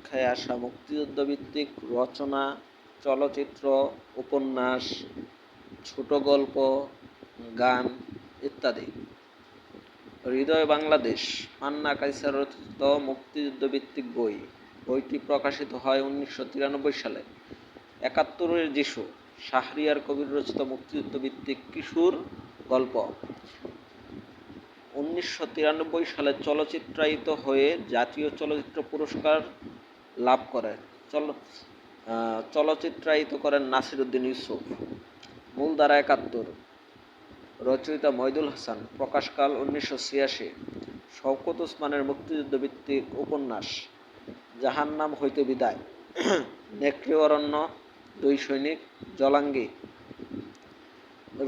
পরীক্ষায় আসা মুক্তিযুদ্ধ ভিত্তিক রচনা, চলচ্চিত্র, উপন্যাস, ছোট গল্প, গান ইত্যাদি। হৃদয় বাংলাদেশ মান্না কায়সার রচিত মুক্তিযুদ্ধ ভিত্তিক বই। বইটি প্রকাশিত হয় 1993 সালে। ৭১-এর যিশু শাহরিয়ার কবির রচিত মুক্তিযুদ্ধ ভিত্তিক কিশোর গল্প। 1993 সালে চলচ্চিত্রায়িত হয়ে জাতীয় চলচ্চিত্র পুরস্কার লাভ করে। চলচ্চিত্রায়িত করেন নাসির উদ্দিন ইউসুফ। মূলধারা ৭১, রচয়িতা মইদুল হাসান। প্রকাশকাল 1986। শওকত ওসমানের মুক্তিযুদ্ধ ভিত্তিক উপন্যাস জাহান্নাম হইতে বিদায়, নেকড়ে অরণ্য, দুই সৈনিক, জলাঙ্গি,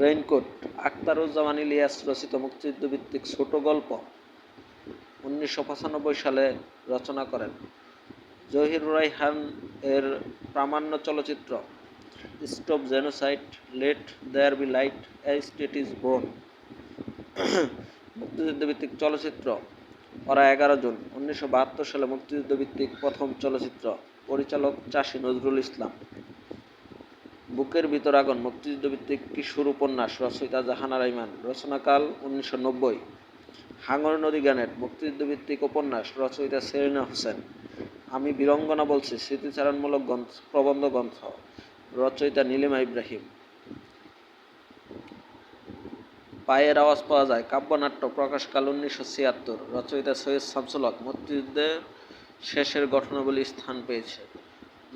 রেইনকোট। আখতারুজ্জামান ইলিয়াস রচিত মুক্তিযুদ্ধ ভিত্তিক ছোট গল্প 1995 সালে রচনা করেন। জহিরুর রায়হান এর প্রামাণ্য চলচ্চিত্র stop genocide, let there be light, a state is born. মুক্তিযুদ্ধ ভিত্তিক চলচ্চিত্র ওরা 11 জন 1972 সালে মুক্তিযুদ্ধ ভিত্তিক প্রথম চলচ্চিত্র। পরিচালক চাষী নজরুল ইসলাম। বুকের ভিতর আগুন মুক্তিযুদ্ধ ভিত্তিক কিশোর উপন্যাস। রচয়িতা জাহানারা ইমান। রচনাকাল 1990। হাঙর নদী গানের মুক্তিযুদ্ধ ভিত্তিক উপন্যাস। রচয়িতা সেলিনা হোসেন। আমি বীরঙ্গনা বলছি স্মৃতিচারণমূলক প্রবন্ধ গ্রন্থ। রচয়িতা নীলিমা ইব্রাহিম। পায়ের আওয়াজ পাওয়া যায় কাব্যনাট্য। প্রকাশকাল 1976। রচয়িতা সৈয়দ শামসুল হক। মুক্তিযুদ্ধের শেষের ঘটনাবলী স্থান পেয়েছে।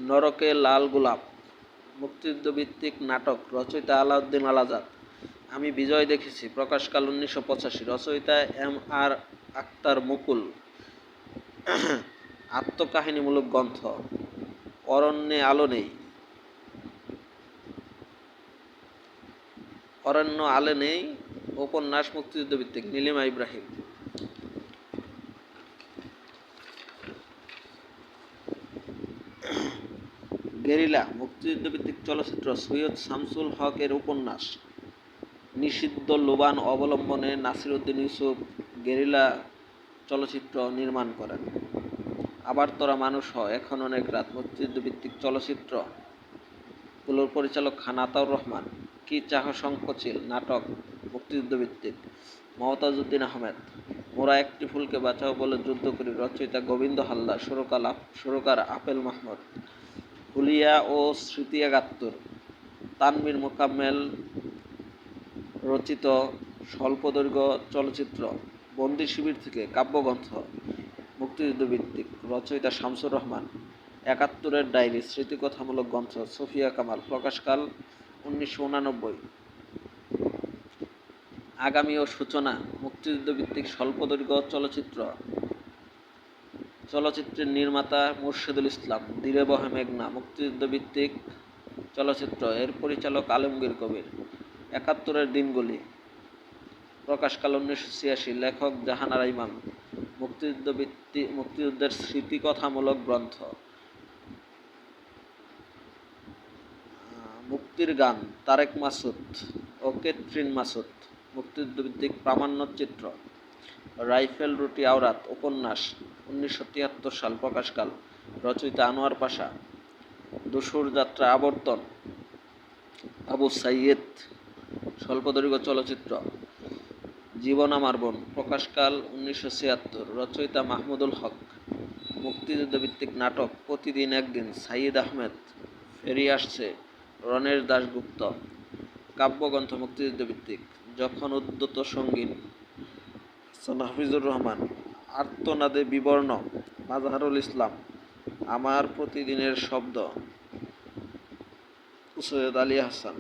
নরকে লাল গোলাপ মুক্তিযুদ্ধ ভিত্তিক নাটক। রচয়িতা আলাউদ্দিন আল আজাদ। আমি বিজয় দেখেছি। প্রকাশকাল 1985। রচয়িতা এম আর আক্তার মুকুল। আত্মকাহিনীমূলক গ্রন্থ। অরণ্যে আলো নেই, অরণ্য আলো নেই উপন্যাস মুক্তিযুদ্ধ ভিত্তিক। নীলিমা ইব্রাহিম। গেরিলা মুক্তিযুদ্ধ ভিত্তিক চলচ্চিত্র। সৈয়দ শামসুল হক এর উপন্যাস। নিষিদ্ধ লোবান অবলম্বনে নাসির উদ্দিন ইউসুফ গেরিলা চলচ্চিত্র নির্মাণ করেন। আবার তোরা মানুষ হ, এখন অনেক রাত মুক্তিযুদ্ধ ভিত্তিক চলচ্চিত্র গুলোর পরিচালক খান আতাউর রহমান। কি চাহ সংকোচিল নাটক মুক্তিযুদ্ধ ভিত্তিক। মমতাজ উদ্দিন আহমেদ। মোরা একটি ফুলকে বাঁচাও বলে যুদ্ধ করি। রচয়িতা গোবিন্দ হালদার। সুরকার আপেল মাহমুদ। হুলিয়া ও স্মৃতি ৭১। তানভীর মোকাম্মেল রচিত স্বল্পদৈর্ঘ্য চলচ্চিত্র। বন্দি শিবির থেকে কাব্যগ্রন্থ মুক্তিযুদ্ধ ভিত্তিক। রচয়িতা শামসুর রহমান। ৭১-এর ডায়েরি স্মৃতিকথামূলক গ্রন্থ। সুফিয়া কামাল। প্রকাশকাল 1989। আগামী ও সূচনা মুক্তিযুদ্ধ ভিত্তিক স্বল্পদৈর্ঘ্য চলচ্চিত্র। চলচ্চিত্রের নির্মাতা মুর্শেদুল ইসলাম। ধীরে বহে মেঘনা মুক্তিযুদ্ধ ভিত্তিক চলচ্চিত্র। এর পরিচালক আলমগীর কবির। ৭১-এর দিনগুলি। প্রকাশকাল 1986। লেখক জাহানারা ইমান। মুক্তিযুদ্ধের স্মৃতিকথামূলক গ্রন্থ। মুক্তির গান তারেক মাসুদ ও কেথরিন মাসুদ। মুক্তিযুদ্ধ ভিত্তিক প্রামাণ্য চিত্র। রাইফেল রুটি আওরাত উপন্যাস। 1973 সাল। প্রকাশকাল। রচয়িতা আনোয়ার পাশা। দস্যুর যাত্রা আবর্তন আবু সাইয়েদ। স্বল্পদৈর্ঘ্য চলচ্চিত্র। জীবন আমার বোন। প্রকাশকাল 1976। রচয়িতা মাহমুদুল হক। মুক্তিযুদ্ধ ভিত্তিক নাটক প্রতিদিন একদিন। সাইদ আহমেদ। ফেরি আসছে রণেশ দাশগুপ্ত। কাব্যগ্রন্থ মুক্তিযুদ্ধ ভিত্তিক। যখন উদ্যত সঙ্গীন হাফিজুর রহমান। আর্তনাদে বিবর্ণ মাজহারুল ইসলাম। আমার প্রতিদিনের শব্দ সৈয়দ আলী হাসান।